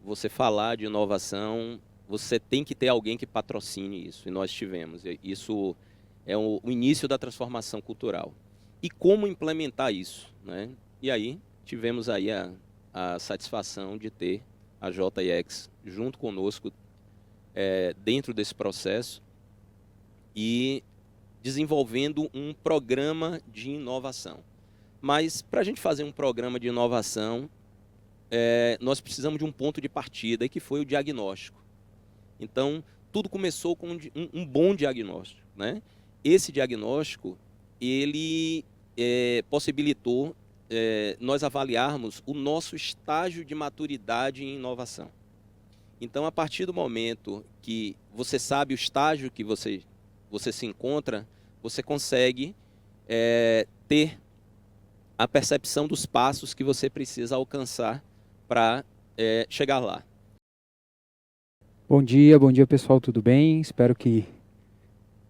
você falar de inovação, você tem que ter alguém que patrocine isso, e nós tivemos. Isso é o início da transformação cultural. E como implementar isso, né? E aí tivemos aí a satisfação de ter a JX junto conosco dentro desse processo e desenvolvendo um programa de inovação. Mas para a gente fazer um programa de inovação, nós precisamos de um ponto de partida, que foi o diagnóstico. Então, tudo começou com um bom diagnóstico, né? Esse diagnóstico, ele possibilitou nós avaliarmos o nosso estágio de maturidade em inovação. Então, a partir do momento que você sabe o estágio que você se encontra, você consegue ter a percepção dos passos que você precisa alcançar para chegar lá. Bom dia pessoal, tudo bem? Espero que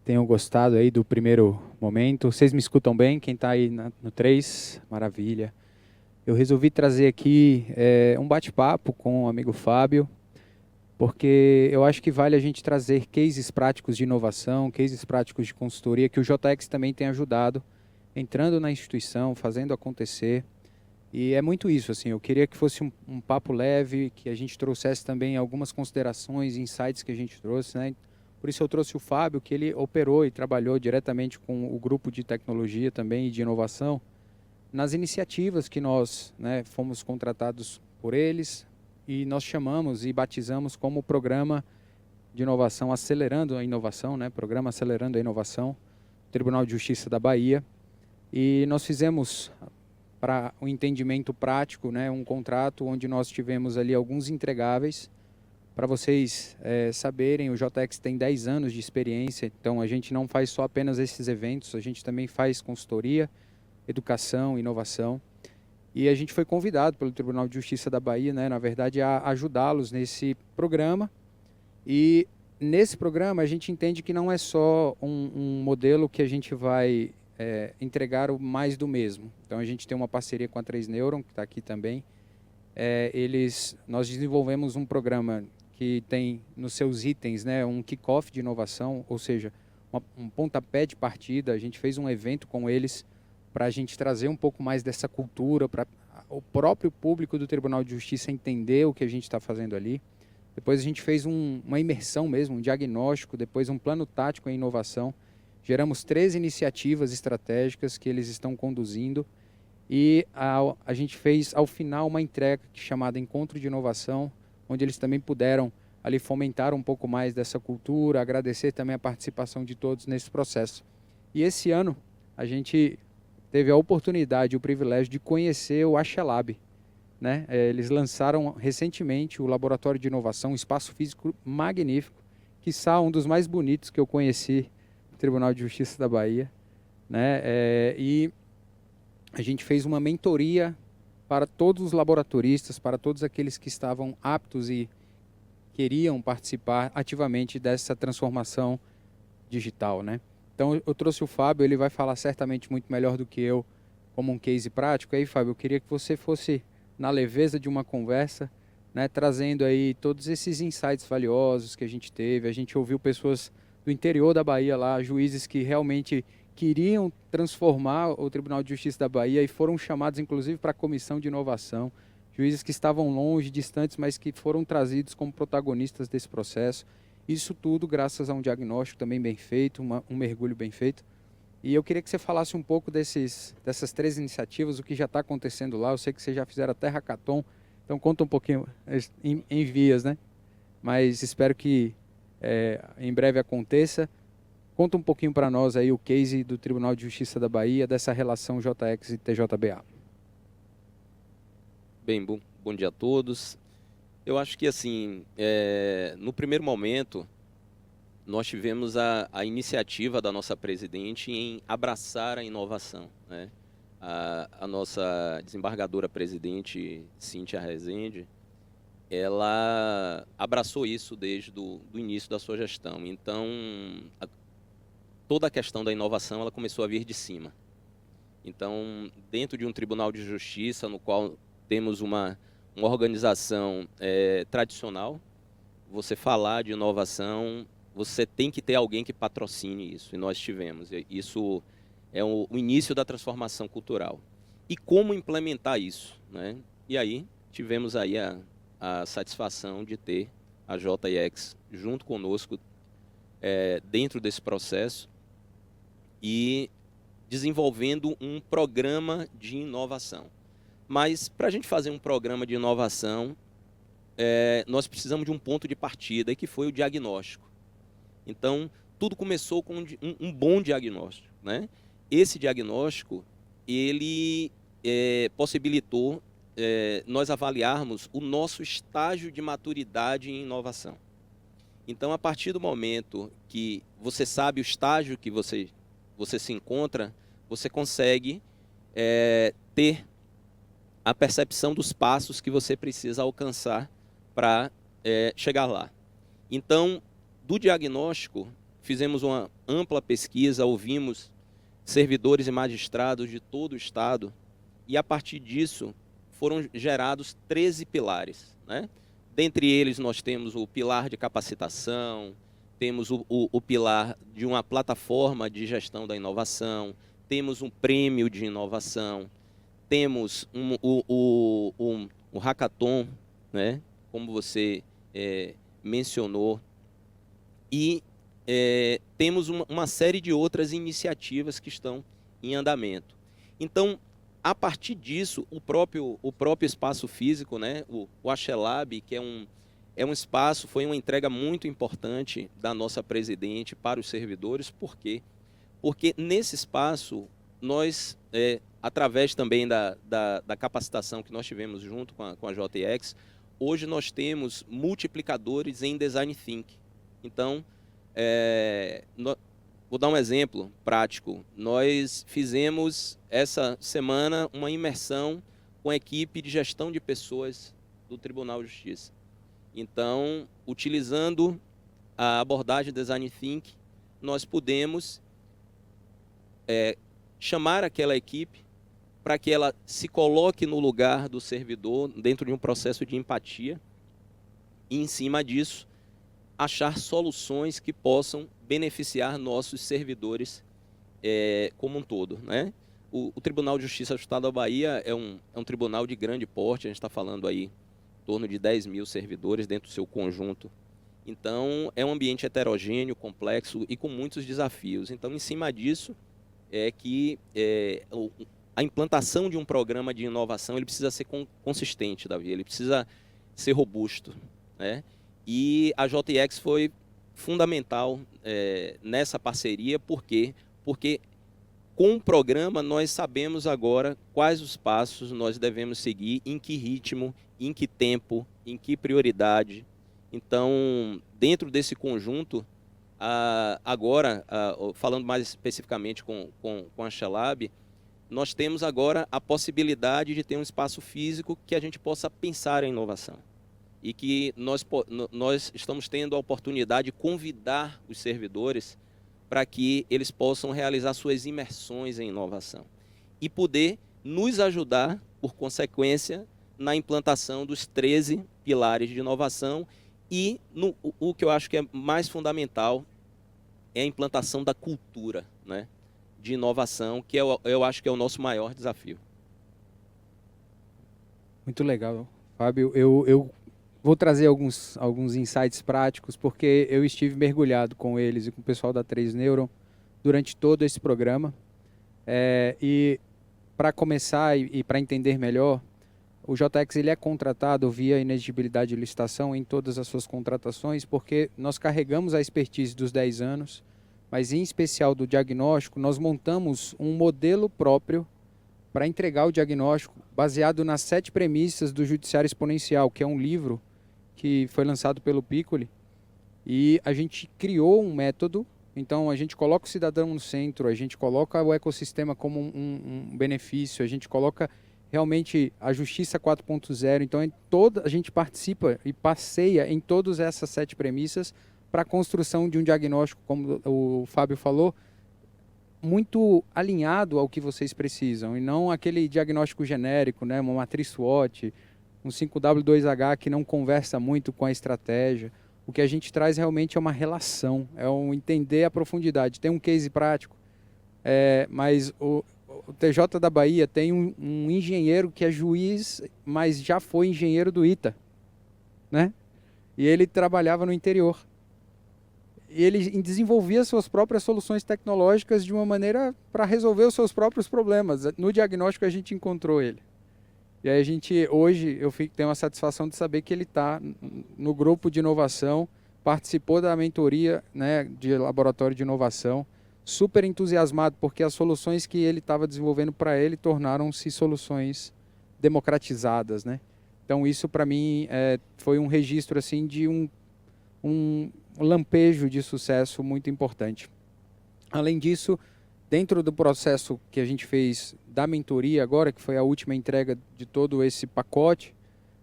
tenham gostado aí do primeiro momento. Vocês me escutam bem? Quem está aí no 3? Maravilha. Eu resolvi trazer aqui um bate-papo com o amigo Fábio, porque eu acho que vale a gente trazer cases práticos de inovação, cases práticos de consultoria, que o JX também tem ajudado, entrando na instituição, fazendo acontecer. E é muito isso, assim, eu queria que fosse um papo leve, que a gente trouxesse também algumas considerações, insights que a gente trouxe, né? Por isso eu trouxe o Fábio, que ele operou e trabalhou diretamente com o grupo de tecnologia também e de inovação, nas iniciativas que nós, né, fomos contratados por eles, e nós chamamos e batizamos como Programa de Inovação Acelerando a Inovação, né? Programa Acelerando a Inovação, Tribunal de Justiça da Bahia. E nós fizemos, para um entendimento prático, né, um contrato onde nós tivemos ali alguns entregáveis. Para vocês saberem, o JX tem 10 anos de experiência, então a gente não faz só apenas esses eventos, a gente também faz consultoria, educação, inovação. E a gente foi convidado pelo Tribunal de Justiça da Bahia, né, na verdade, a ajudá-los nesse programa. E nesse programa a gente entende que não é só um modelo que a gente vai entregar o mais do mesmo. Então a gente tem uma parceria com a 3Neuron, que está aqui também. Nós desenvolvemos um programa que tem nos seus itens, né, um kick-off de inovação, ou seja, um pontapé de partida. A gente fez um evento com eles para a gente trazer um pouco mais dessa cultura, para o próprio público do Tribunal de Justiça entender o que a gente está fazendo ali. Depois a gente fez uma imersão mesmo, um diagnóstico, depois um plano tático em inovação. Geramos 3 iniciativas estratégicas que eles estão conduzindo e a gente fez ao final uma entrega chamada Encontro de Inovação, onde eles também puderam ali fomentar um pouco mais dessa cultura, agradecer também a participação de todos nesse processo. E esse ano a gente teve a oportunidade e o privilégio de conhecer o Axelab, né? Eles lançaram recentemente o Laboratório de Inovação, um espaço físico magnífico, quiçá um dos mais bonitos que eu conheci no Tribunal de Justiça da Bahia, né? E a gente fez uma mentoria para todos os laboratoristas, para todos aqueles que estavam aptos e queriam participar ativamente dessa transformação digital, né? Então eu trouxe o Fábio, ele vai falar certamente muito melhor do que eu como um case prático. Aí, Fábio, eu queria que você fosse na leveza de uma conversa, né, trazendo aí todos esses insights valiosos que a gente teve. A gente ouviu pessoas do interior da Bahia lá, juízes que realmente queriam transformar o Tribunal de Justiça da Bahia e foram chamados inclusive para a comissão de inovação, juízes que estavam longe, distantes, mas que foram trazidos como protagonistas desse processo. Isso tudo graças a um diagnóstico também bem feito, um mergulho bem feito. E eu queria que você falasse um pouco dessas 3 iniciativas, o que já está acontecendo lá. Eu sei que vocês já fizeram até hackathon, então conta um pouquinho em vias, né? Mas espero que em breve aconteça. Conta um pouquinho para nós aí o case do Tribunal de Justiça da Bahia, dessa relação JX e TJBA. Bem, bom dia a todos. Eu acho que, assim, no primeiro momento, nós tivemos a iniciativa da nossa presidente em abraçar a inovação, né? A nossa desembargadora presidente, Cíntia Rezende, ela abraçou isso desde do início da sua gestão. Então, toda a questão da inovação ela começou a vir de cima. Então, dentro de um tribunal de justiça, no qual temos uma uma organização tradicional, você falar de inovação, você tem que ter alguém que patrocine isso, e nós tivemos. Isso é o início da transformação cultural. E como implementar isso, né? E aí tivemos aí a satisfação de ter a JX junto conosco dentro desse processo e desenvolvendo um programa de inovação. Mas para a gente fazer um programa de inovação, nós precisamos de um ponto de partida, que foi o diagnóstico. Então, tudo começou com um bom diagnóstico, né? Esse diagnóstico, ele possibilitou nós avaliarmos o nosso estágio de maturidade em inovação. Então, a partir do momento que você sabe o estágio que você se encontra, você consegue ter a percepção dos passos que você precisa alcançar para chegar lá. Então, do diagnóstico, fizemos uma ampla pesquisa, ouvimos servidores e magistrados de todo o Estado, e a partir disso foram gerados 13 pilares, né? Dentre eles nós temos o pilar de capacitação, temos o pilar de uma plataforma de gestão da inovação, temos um prêmio de inovação, temos o hackathon, né? Como você mencionou, e temos uma série de outras iniciativas que estão em andamento. Então, a partir disso, o próprio espaço físico, né, o Axelab, que é um espaço, foi uma entrega muito importante da nossa presidente para os servidores. Por quê? Porque nesse espaço, nós, através também da capacitação que nós tivemos junto com a JX, hoje nós temos multiplicadores em Design Thinking. Então, vou dar um exemplo prático. Nós fizemos essa semana uma imersão com a equipe de gestão de pessoas do Tribunal de Justiça. Então, utilizando a abordagem Design Thinking, nós pudemos chamar aquela equipe para que ela se coloque no lugar do servidor dentro de um processo de empatia e, em cima disso, achar soluções que possam beneficiar nossos servidores como um todo, né? O Tribunal de Justiça do Estado da Bahia é um tribunal de grande porte, a gente está falando aí em torno de 10 mil servidores dentro do seu conjunto. Então, é um ambiente heterogêneo, complexo e com muitos desafios. Então, em cima disso, a implantação de um programa de inovação ele precisa ser consistente, Davi, ele precisa ser robusto, né? E a JX foi fundamental nessa parceria. Por quê? Porque com o programa nós sabemos agora quais os passos nós devemos seguir, em que ritmo, em que tempo, em que prioridade. Então, dentro desse conjunto, agora, falando mais especificamente com a Axelab, nós temos agora a possibilidade de ter um espaço físico que a gente possa pensar em inovação. E que nós estamos tendo a oportunidade de convidar os servidores para que eles possam realizar suas imersões em inovação e poder nos ajudar, por consequência, na implantação dos 13 pilares de inovação e o que eu acho que é mais fundamental é a implantação da cultura, né, de inovação, que eu acho que é o nosso maior desafio. Muito legal, Fábio. Eu vou trazer alguns insights práticos, porque eu estive mergulhado com eles e com o pessoal da 3Neuron durante todo esse programa. E para começar e para entender melhor, o JX ele é contratado via inexigibilidade de licitação em todas as suas contratações, porque nós carregamos a expertise dos 10 anos, mas em especial do diagnóstico, nós montamos um modelo próprio para entregar o diagnóstico baseado nas 7 premissas do Judiciário Exponencial, que é um livro que foi lançado pelo Piccoli, e a gente criou um método. Então a gente coloca o cidadão no centro, a gente coloca o ecossistema como um benefício, a gente coloca realmente a justiça 4.0, então a gente participa e passeia em todas essas 7 premissas para a construção de um diagnóstico, como o Fábio falou, muito alinhado ao que vocês precisam, e não aquele diagnóstico genérico, né, uma matriz SWOT, um 5W2H que não conversa muito com a estratégia. O que a gente traz realmente é uma relação, é um entender a profundidade. Tem um case prático, mas o TJ da Bahia tem um engenheiro que é juiz, mas já foi engenheiro do ITA, né? E ele trabalhava no interior. E ele desenvolvia suas próprias soluções tecnológicas de uma maneira para resolver os seus próprios problemas. No diagnóstico a gente encontrou ele. E aí hoje eu tenho a satisfação de saber que ele está no grupo de inovação, participou da mentoria, né, de laboratório de inovação, super entusiasmado porque as soluções que ele estava desenvolvendo para ele tornaram-se soluções democratizadas, né? Então isso para mim foi um registro assim de um lampejo de sucesso muito importante. Além disso, dentro do processo que a gente fez da mentoria agora, que foi a última entrega de todo esse pacote,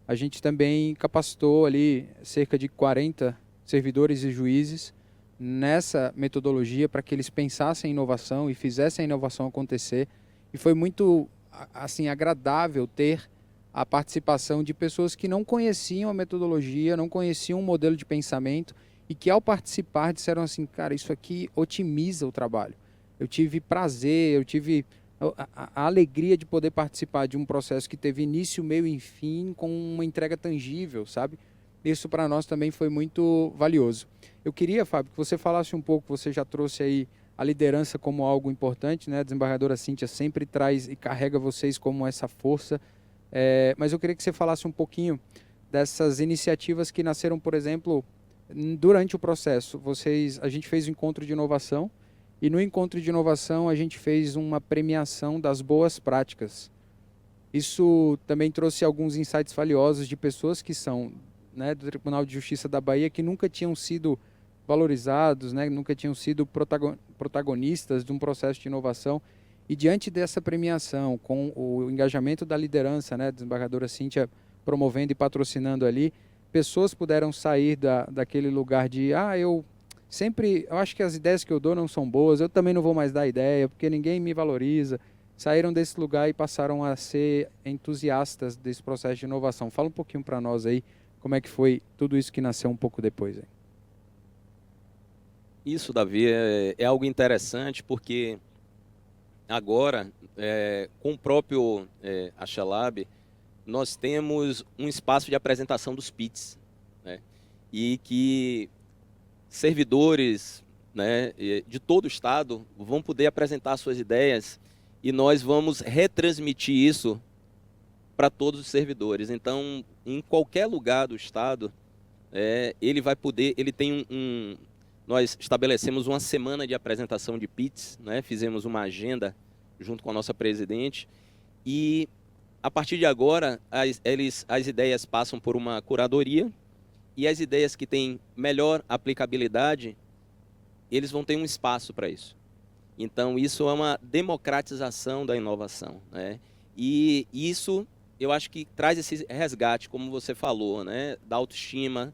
a gente também capacitou ali cerca de 40 servidores e juízes nessa metodologia para que eles pensassem em inovação e fizessem a inovação acontecer. E foi muito assim agradável ter a participação de pessoas que não conheciam a metodologia, não conheciam o modelo de pensamento e que ao participar disseram assim, cara, isso aqui otimiza o trabalho. Eu tive prazer, eu tive a alegria de poder participar de um processo que teve início, meio e fim com uma entrega tangível, sabe? Isso para nós também foi muito valioso. Eu queria, Fábio, que você falasse um pouco, você já trouxe aí a liderança como algo importante, né? A desembargadora Cíntia sempre traz e carrega vocês como essa força, mas eu queria que você falasse um pouquinho dessas iniciativas que nasceram, por exemplo, durante o processo. A gente fez um encontro de inovação e no encontro de inovação a gente fez uma premiação das boas práticas. Isso também trouxe alguns insights valiosos de pessoas que são, né, do Tribunal de Justiça da Bahia que nunca tinham sido valorizados, né, nunca tinham sido protagonistas de um processo de inovação. E diante dessa premiação, com o engajamento da liderança, né, a desembargadora Cíntia promovendo e patrocinando ali, pessoas puderam sair daquele lugar de eu acho que as ideias que eu dou não são boas, eu também não vou mais dar ideia, porque ninguém me valoriza. Saíram desse lugar e passaram a ser entusiastas desse processo de inovação. Fala um pouquinho para nós aí, como é que foi tudo isso que nasceu um pouco depois aí. Isso, Davi, é algo interessante, porque agora, com o próprio Achelab, nós temos um espaço de apresentação dos PITs, né? E que servidores, né, de todo o estado vão poder apresentar suas ideias e nós vamos retransmitir isso para todos os servidores. Então, em qualquer lugar do estado, ele vai poder, ele tem nós estabelecemos uma semana de apresentação de PITs, né? Fizemos uma agenda junto com a nossa presidente e a partir de agora as ideias passam por uma curadoria e as ideias que têm melhor aplicabilidade, eles vão ter um espaço para isso. Então isso é uma democratização da inovação, né? E isso eu acho que traz esse resgate, como você falou, né? Da autoestima,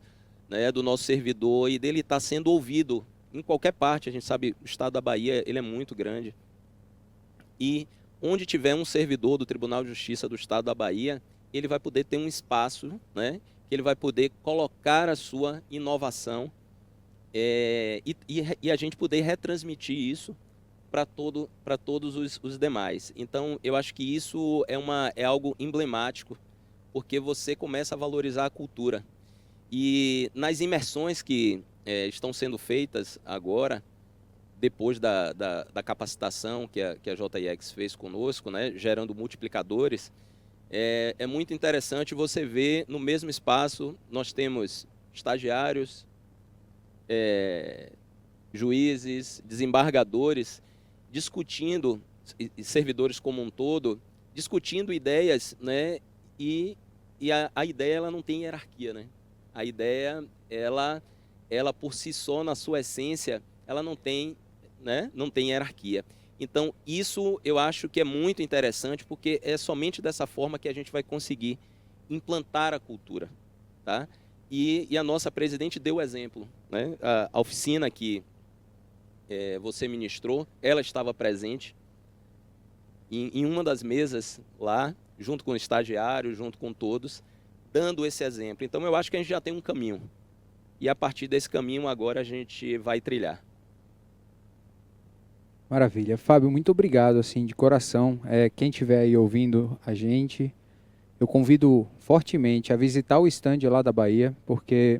né, do nosso servidor e dele estar sendo ouvido em qualquer parte. A gente sabe, o estado da Bahia ele é muito grande. E onde tiver um servidor do Tribunal de Justiça do estado da Bahia, ele vai poder ter um espaço, né, que ele vai poder colocar a sua inovação e a gente poder retransmitir isso para todos os demais. Então, eu acho que isso é algo emblemático, porque você começa a valorizar a cultura. E nas imersões que estão sendo feitas agora, depois da capacitação que a JIX fez conosco, né, gerando multiplicadores, é muito interessante você ver no mesmo espaço, nós temos estagiários, juízes, desembargadores, discutindo, e servidores como um todo, discutindo ideias, né, e a ideia ela não tem hierarquia, né? A ideia, ela por si só, na sua essência, ela não tem, né, não tem hierarquia. Então, isso eu acho que é muito interessante, porque é somente dessa forma que a gente vai conseguir implantar a cultura, tá? E a nossa presidente deu o exemplo, né? A oficina que você ministrou, ela estava presente em uma das mesas lá, junto com o estagiário, junto com todos, dando esse exemplo. Então, eu acho que a gente já tem um caminho. E a partir desse caminho, agora a gente vai trilhar. Maravilha. Fábio, muito obrigado, assim, de coração. Quem estiver aí ouvindo a gente, eu convido fortemente a visitar o stand lá da Bahia, porque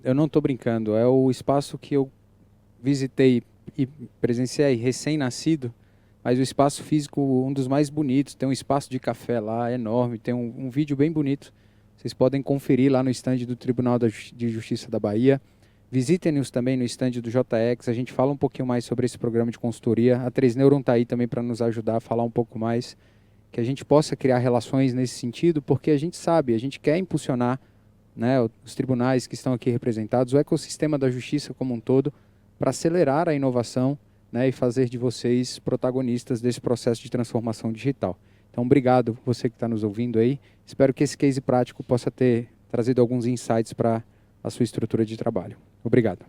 eu não estou brincando, é o espaço que eu visitei e presenciei recém-nascido, mas o espaço físico, um dos mais bonitos, tem um espaço de café lá enorme, tem um vídeo bem bonito, vocês podem conferir lá no stand do Tribunal de Justiça da Bahia. Visitem-nos também no stand do JX, a gente fala um pouquinho mais sobre esse programa de consultoria. A 3Neuron está aí também para nos ajudar a falar um pouco mais, que a gente possa criar relações nesse sentido, porque a gente sabe, a gente quer impulsionar, né, os tribunais que estão aqui representados, o ecossistema da justiça como um todo, para acelerar a inovação, né, e fazer de vocês protagonistas desse processo de transformação digital. Então, obrigado você que está nos ouvindo aí. Espero que esse case prático possa ter trazido alguns insights para a sua estrutura de trabalho. Obrigado.